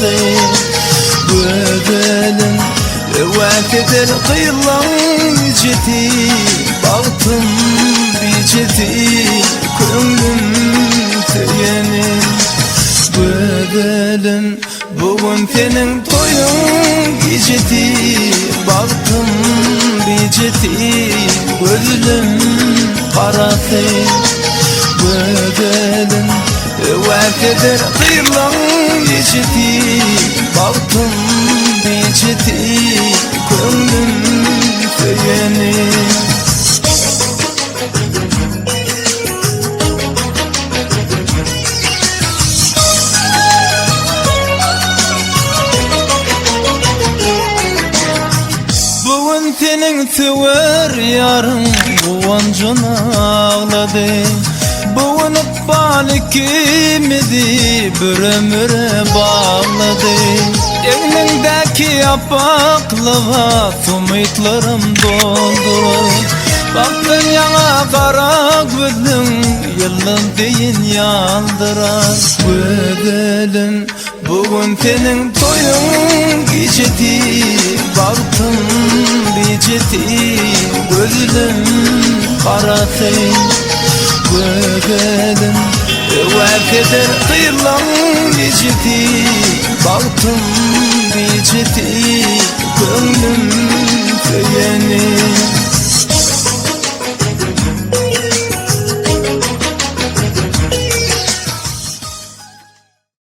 qaraqy gödelim Vakıdır kıyılan jeti Baktım bir jeti Köngüm tüyenin Gödelim bugün senin toyun geceti Baktım bir jeti Gözüm qaraqy gödelim Vakıdır kıyılan jeti Baktım bir jeti Köngüm tüyenin Bugün senin tüver yarın Bugün can ağladı Bugün ıkbal ikimizi bir ömüre bağladı Elindeki yapaklığa ümitlerim doldurur Baktın yana kara gözün yılın deyin yaldırar Gödelim bugün senin toyun geceti Baktım bir jeti gözüm qaraqy gödelim Vakıdır kıyılan jeti Baktım bir jeti